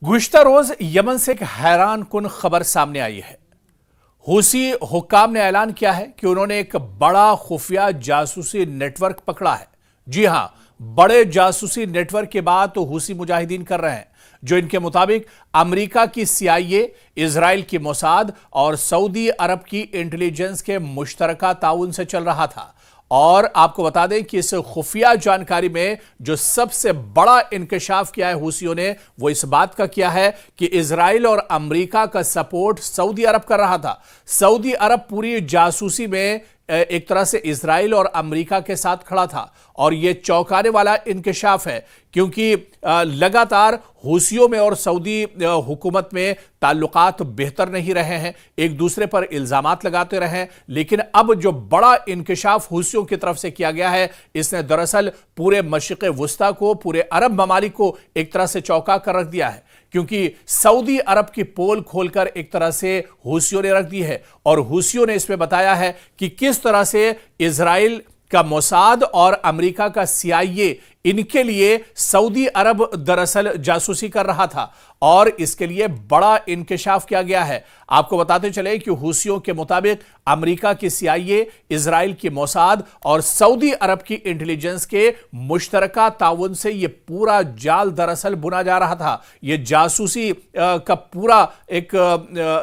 गुज़िश्ता रोज Yemen से एक हैरान कुन खबर सामने आई है। हूसी हुक्काम ने ऐलान किया है कि उन्होंने एक बड़ा खुफिया जासूसी नेटवर्क पकड़ा है। जी हां, बड़े जासूसी नेटवर्क की बात तो हूसी मुजाहिदीन कर रहे हैं, जो इनके मुताबिक अमेरिका की CIA, इजराइल की मोसाद और सऊदी अरब की इंटेलिजेंस के मुश्तरका ताउन से चल रहा था। और आपको बता दें कि इस खुफिया जानकारी में जो सबसे बड़ा इंकशाफ किया है हूसियों ने, वो इस बात का किया है कि इजराइल और अमेरिका का सपोर्ट सऊदी अरब कर रहा था। सऊदी अरब पूरी जासूसी में एक तरह से इजराइल और अमेरिका के साथ खड़ा था। और यह चौंकाने वाला इंकशाफ है, क्योंकि लगातार हूसियों में और सऊदी हुकूमत में ताल्लुकात बेहतर नहीं रहे हैं, एक दूसरे पर इल्जामात लगाते रहे। लेकिन अब जो बड़ा इंकशाफ हूसियों की तरफ से किया गया है, इसने दरअसल पूरे मशरिक़ वुस्ता को, पूरे अरब ममालिक को एक तरह से चौंका कर रख दिया है। क्योंकि सऊदी अरब की पोल खोलकर एक तरह से हूसियों ने रख दी है और हूसियों ने इसमें बताया है कि किस तरह से इजराइल का मोसाद और अमेरिका का CIA इनके लिए सऊदी अरब दरअसल जासूसी कर रहा था। और इसके लिए बड़ा इंकशाफ किया गया है। आपको बताते चले कि हूसियों के मुताबिक अमेरिका की CIA, इजराइल की मोसाद और सऊदी अरब की इंटेलिजेंस के मुश्तरका ताउन से यह पूरा जाल दरअसल बुना जा रहा था। यह जासूसी का पूरा एक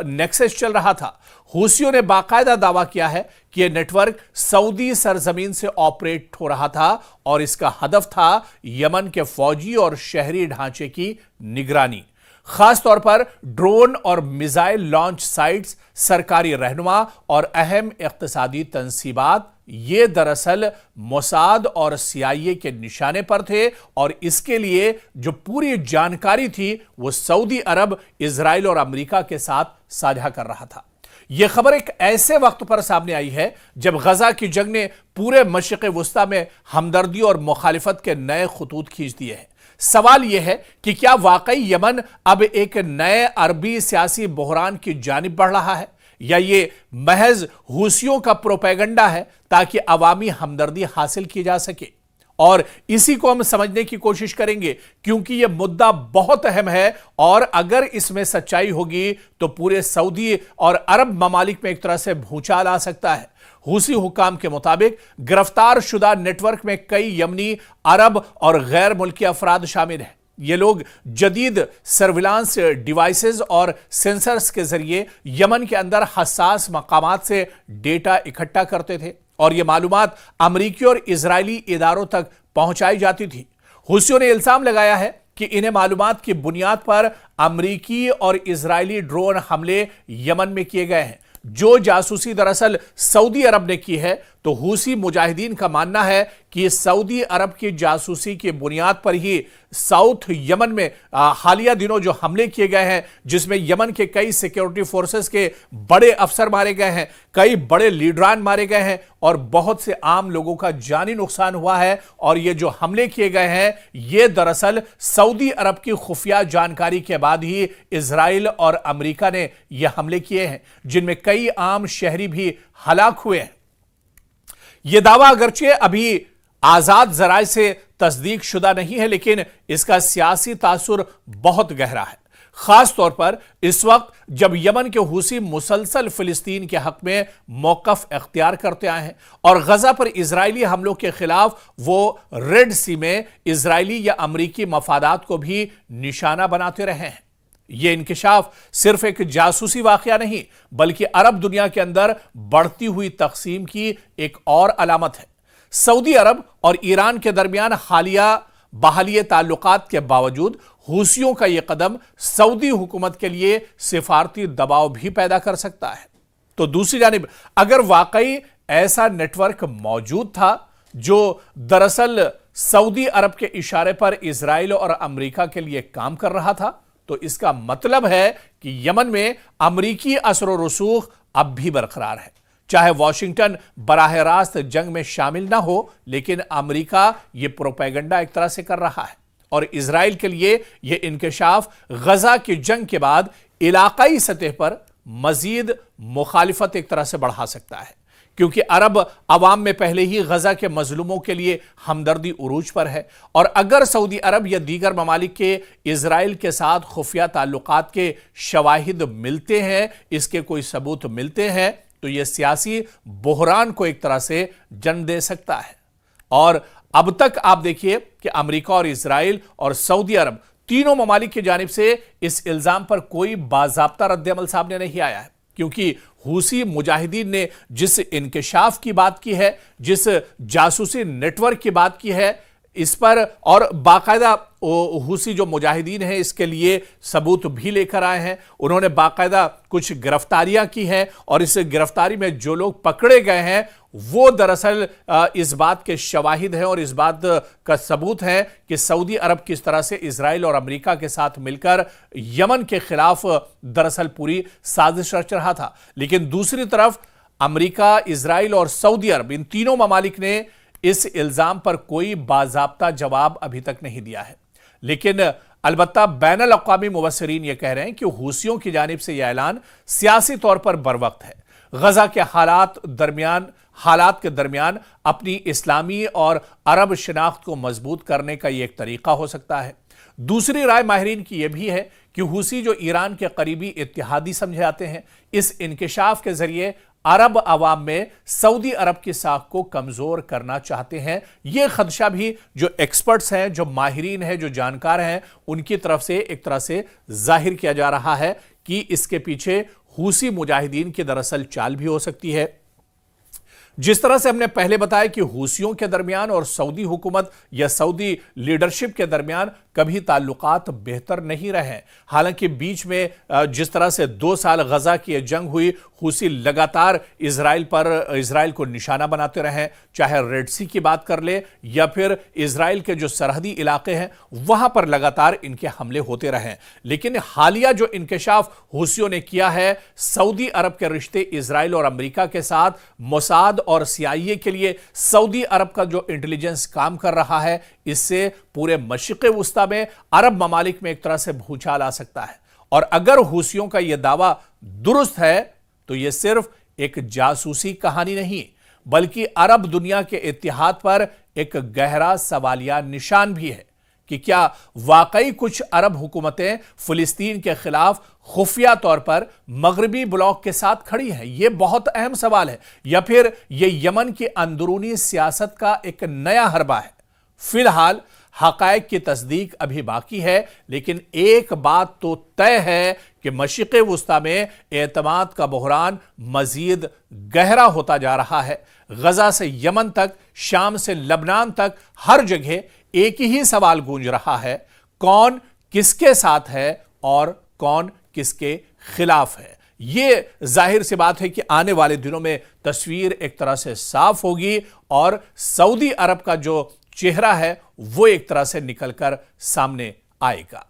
नेक्सस चल रहा था। हूसियों ने बाकायदा दावा किया है कि यह नेटवर्क सऊदी सरजमीन से ऑपरेट हो रहा था और इसका हदफ था यमन के फौजी और शहरी ढांचे की निगरानी, खास तौर पर ड्रोन और मिसाइल लॉन्च साइट्स, सरकारी रहनुमा और अहम इक्तिसादी तंसीबात। ये दरअसल मोसाद और CIA के निशाने पर थे और इसके लिए जो पूरी जानकारी थी वो सऊदी अरब, इजराइल और अमेरिका के साथ साझा कर रहा था। यह खबर एक ऐसे वक्त पर सामने आई है जब गजा की जंग ने पूरे मशरिक़ वुस्ता में हमदर्दी और मुखालिफत के नए खतूत खींच दिए हैं। सवाल यह है कि क्या वाकई यमन अब एक नए अरबी सियासी बहरान की जानिब बढ़ रहा है, या ये महज हूसियों का प्रोपेगेंडा है ताकि अवामी हमदर्दी हासिल की जा सके। और इसी को हम समझने की कोशिश करेंगे, क्योंकि यह मुद्दा बहुत अहम है और अगर इसमें सच्चाई होगी तो पूरे सऊदी और अरब ममालिक में एक तरह से भूचाल आ सकता है। हूसी हुक्काम के मुताबिक गिरफ्तार शुदा नेटवर्क में कई यमनी, अरब और गैर मुल्की अफराद शामिल हैं। ये लोग जदीद सर्विलांस डिवाइसेस और सेंसर्स के जरिए यमन के अंदर हसास मकामात से डेटा इकट्ठा करते थे और ये मालूमात अमरीकी और इजरायली इदारों तक पहुंचाई जाती थी। हूसियों ने इल्जाम लगाया है कि इन्हें मालूमात की बुनियाद पर अमरीकी और इजरायली ड्रोन हमले यमन में किए गए हैं। जो जासूसी दरअसल सऊदी अरब ने की है, तो हूसी मुजाहिदीन का मानना है कि सऊदी अरब की जासूसी की बुनियाद पर ही साउथ यमन में हालिया दिनों जो हमले किए गए हैं, जिसमें यमन के कई सिक्योरिटी फोर्सेस के बड़े अफसर मारे गए हैं, कई बड़े लीडरान मारे गए हैं और बहुत से आम लोगों का जानी नुकसान हुआ है। और ये जो हमले किए गए हैं, ये दरअसल सऊदी अरब की खुफिया जानकारी के बाद ही इजराइल और अमेरिका ने ये हमले किए हैं, जिनमें कई आम शहरी भी हलाक हुए हैं। यह दावा अगरचे अभी आजाद जराए से तस्दीक शुदा नहीं है, लेकिन इसका सियासी तासुर बहुत गहरा है, खास तौर पर इस वक्त जब यमन के हूसी मुसलसल फिलिस्तीन के हक में मौकफ इख्तियार करते आए हैं और गजा पर इजरायली हमलों के खिलाफ वो रेड सी में इजरायली या अमरीकी मफादात को भी निशाना बनाते रहे हैं। यह इंकशाफ सिर्फ एक जासूसी वाकया नहीं, बल्कि अरब दुनिया के अंदर बढ़ती हुई तकसीम की एक और अलामत है। सऊदी अरब और ईरान के दरमियान हालिया बहाली ताल्लुकात के बावजूद हूसियों का यह कदम सऊदी हुकूमत के लिए सिफारती दबाव भी पैदा कर सकता है। तो दूसरी जानिब अगर वाकई ऐसा नेटवर्क मौजूद था जो दरअसल सऊदी अरब के इशारे पर इजराइल और अमेरिका के लिए काम कर रहा था, तो इसका मतलब है कि यमन में अमरीकी असर और रसूख अब भी बरकरार है। चाहे वॉशिंगटन बराह रास्त जंग में शामिल ना हो, लेकिन अमरीका यह प्रोपेगेंडा एक तरह से कर रहा है। और इजराइल के लिए यह इंकशाफ गजा की जंग के बाद इलाकाई सतह पर मजीद मुखालिफत एक तरह से बढ़ा सकता है, क्योंकि अरब अवाम में पहले ही गजा के मजलूमों के लिए हमदर्दी उरूज पर है। और अगर सऊदी अरब या दीगर ममालिक के इजराइल के साथ खुफिया ताल्लुकात के शवाहिद मिलते हैं, इसके कोई सबूत मिलते हैं, तो यह सियासी बहरान को एक तरह से जन्म दे सकता है। और अब तक आप देखिए कि अमेरिका और इजराइल और सऊदी अरब तीनों ममालिक की जानिब से इस इल्जाम पर कोई बाज़ाब्ता रद्द-ए-अमल सामने नहीं आया है, क्योंकि हूसी मुजाहिदीन ने जिस इंकिशाफ की बात की है, जिस जासूसी नेटवर्क की बात की है, इस पर और बाकायदा हूसी जो मुजाहिदीन हैं इसके लिए सबूत भी लेकर आए हैं। उन्होंने बाकायदा कुछ गिरफ्तारियां की हैं और इस गिरफ्तारी में जो लोग पकड़े गए हैं वो दरअसल इस बात के शवाहिद हैं और इस बात का सबूत है कि सऊदी अरब किस तरह से इजराइल और अमेरिका के साथ मिलकर यमन के खिलाफ दरअसल पूरी साजिश रच रहा था। लेकिन दूसरी तरफ अमेरिका, इजराइल और सऊदी अरब, इन तीनों ममालिक ने इस इल्जाम पर कोई बाज़ाब्ता जवाब अभी तक नहीं दिया है। लेकिन अलबत्ता बैनुल अक़वामी मुबस्सिरीन यह कह रहे हैं कि हूसियों की जानिब से यह ऐलान सियासी तौर पर बरवक्त है। गजा के हालात के दरमियान अपनी इस्लामी और अरब शिनाख्त को मजबूत करने का यह एक तरीका हो सकता है। दूसरी राय माहिरीन की यह भी है कि हूसी जो ईरान के करीबी इत्तेहादी समझे जाते हैं, इस इंकिशाफ के जरिए अरब अवाम में सऊदी अरब की साख को कमजोर करना चाहते हैं। यह खदशा भी जो एक्सपर्ट्स हैं, जो माहिरीन हैं, जो जानकार हैं, उनकी तरफ से एक तरह से जाहिर किया जा रहा है कि इसके पीछे हूसी मुजाहिदीन की दरअसल चाल भी हो सकती है। जिस तरह से हमने पहले बताया कि हूसियों के दरमियान और सऊदी हुकूमत या सऊदी लीडरशिप के दरमियान कभी ताल्लुकात बेहतर नहीं रहे। हालांकि बीच में जिस तरह से 2 साल गजा की जंग हुई, हूसी लगातार इजराइल को निशाना बनाते रहे, चाहे रेड सी की बात कर ले या फिर इजराइल के जो सरहदी इलाके हैं वहां पर लगातार इनके हमले होते रहे। लेकिन हालिया जो इंकशाफ हूसियों ने किया है, सऊदी अरब के रिश्ते इजराइल और अमेरिका के साथ, मोसाद और CIA के लिए सऊदी अरब का जो इंटेलिजेंस काम कर रहा है, इससे पूरे मशरिक़ वुस्ता में अरब ममालिक में एक तरह से भूचाल आ सकता है। और अगर हूसियों का यह दावा दुरुस्त है तो यह सिर्फ एक जासूसी कहानी नहीं, बल्कि अरब दुनिया के इत्तिहाद पर एक गहरा सवालिया निशान भी है कि क्या वाकई कुछ अरब हुकूमतें फिलिस्तीन के खिलाफ खुफिया तौर पर मगरबी ब्लॉक के साथ खड़ी हैं। यह बहुत अहम सवाल है, या फिर यह यमन की अंदरूनी सियासत का एक नया हरबा है। फिलहाल हकायक की तस्दीक अभी बाकी है, लेकिन एक बात तो तय है कि मशरिक़ वुस्ता में एतमाद का बहरान मजीद गहरा होता जा रहा है। गजा से यमन तक, शाम से लबनान तक, हर जगह एक ही सवाल गूंज रहा है, कौन किसके साथ है और कौन किसके खिलाफ है। यह जाहिर सी बात है कि आने वाले दिनों में तस्वीर एक तरह से साफ होगी और सऊदी अरब का जो चेहरा है वो एक तरह से निकलकर सामने आएगा।